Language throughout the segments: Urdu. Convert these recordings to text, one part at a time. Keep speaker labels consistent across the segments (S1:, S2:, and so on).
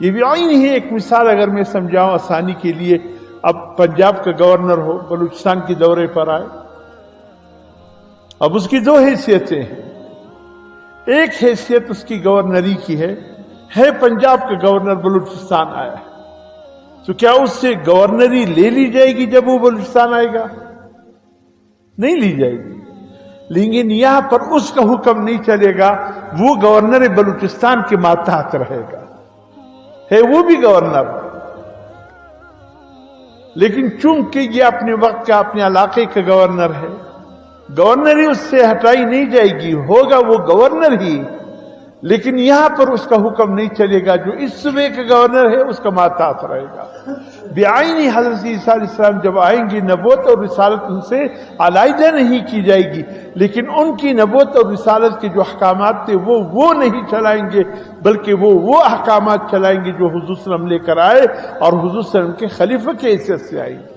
S1: یہ بھی آئین ہے. ایک مثال اگر میں سمجھاؤں آسانی کے لیے، اب پنجاب کا گورنر ہو، بلوچستان کے دورے پر آئے، اب اس کی دو حیثیتیں ہیں. ایک حیثیت اس کی گورنری کی ہے پنجاب کا گورنر بلوچستان آیا ہے، تو کیا اس سے گورنری لے لی جائے گی جب وہ بلوچستان آئے گا؟ نہیں لی جائے گی. لیکن یہاں پر اس کا حکم نہیں چلے گا، وہ گورنر بلوچستان کے ماتحت رہے گا، ہے وہ بھی گورنر، لیکن چونکہ یہ اپنے وقت کا، اپنے علاقے کا گورنر ہے، گورنری اس سے ہٹائی نہیں جائے گی، ہوگا وہ گورنر ہی، لیکن یہاں پر اس کا حکم نہیں چلے گا. جو اس صوبے کا گورنر ہے اس کا ماتحت رہے گا. بعینی حضرت عیسیٰ علیہ السلام جب آئیں گے، نبوت اور رسالت ان سے علیحدہ نہیں کی جائے گی، لیکن ان کی نبوت اور رسالت کے جو احکامات تھے وہ نہیں چلائیں گے، بلکہ وہ احکامات چلائیں گے جو حضور صلی اللہ علیہ وسلم لے کر آئے اور حضور صلی اللہ علیہ وسلم کے خلیفہ کی حیثیت سے آئیں گے.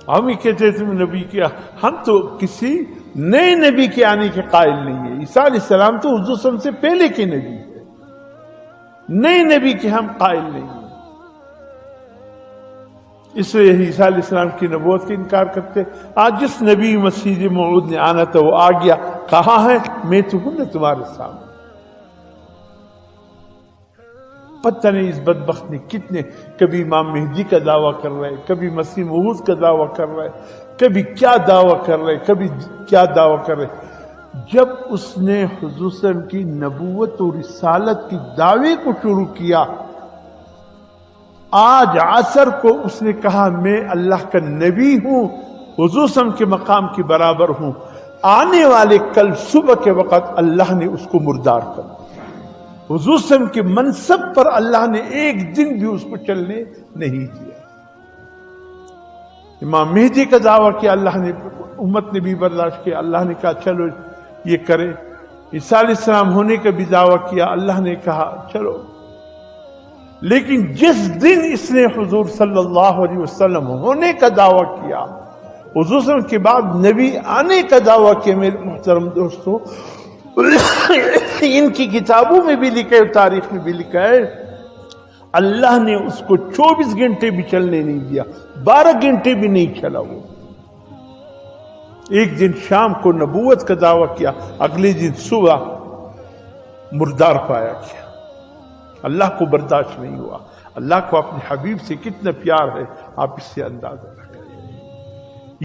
S1: ہم یہ کہتے تھے نبی کیا، ہم تو کسی نئے نبی کے آنے کے قائل نہیں ہیں. عیسیٰ علیہ السلام تو حضور صلی اللہ علیہ وسلم سے پہلے کے نبی ہے، نئے نبی کے ہم قائل نہیں ہیں. اس لیے عیسیٰ علیہ السلام کی نبوت کا انکار کرتے. آج جس نبی مسیح موعود نے آنا تھا وہ آ گیا، کہاں ہے؟ میں تو ہوں نا تمہارے سامنے. پتہ نہیں اس بدبخت نے کتنے، کبھی امام مہدی کا دعویٰ کر رہے، کبھی مسیح موعود کا دعویٰ کر رہے، کبھی کیا دعویٰ کر رہے، کبھی کیا دعویٰ کر رہے. جب اس نے حضور صلی اللہ علیہ وسلم کی نبوت و رسالت کی دعوے کو شروع کیا، آج عصر کو اس نے کہا میں اللہ کا نبی ہوں، حضور صلی اللہ علیہ وسلم کے مقام کے برابر ہوں، آنے والے کل صبح کے وقت اللہ نے اس کو مردار کر دیا. حضور صلی اللہ علیہ وسلم کے منصب پر اللہ نے ایک دن بھی اس کو چلنے نہیں دیا. امام مہدی کا دعویٰ کیا، اللہ نے، امت نے بھی برداشت کیا، اللہ نے کہا چلو یہ کرے. عیسیٰ علیہ السلام ہونے کا بھی دعویٰ کیا، اللہ نے کہا چلو. لیکن جس دن اس نے حضور صلی اللہ علیہ وسلم ہونے کا دعویٰ کیا، حضور صلی اللہ علیہ وسلم کے بعد نبی آنے کا دعویٰ کیا، میرے محترم دوستو، ان کی کتابوں میں بھی لکھا ہے، تاریخ میں بھی لکھا ہے، اللہ نے اس کو 24 گھنٹے بھی چلنے نہیں دیا، 12 گھنٹے بھی نہیں چلا. وہ ایک دن شام کو نبوت کا دعویٰ کیا، اگلے دن صبح مردار پایا گیا. اللہ کو برداشت نہیں ہوا. اللہ کو اپنے حبیب سے کتنا پیار ہے آپ اس سے اندازہ رکھیں.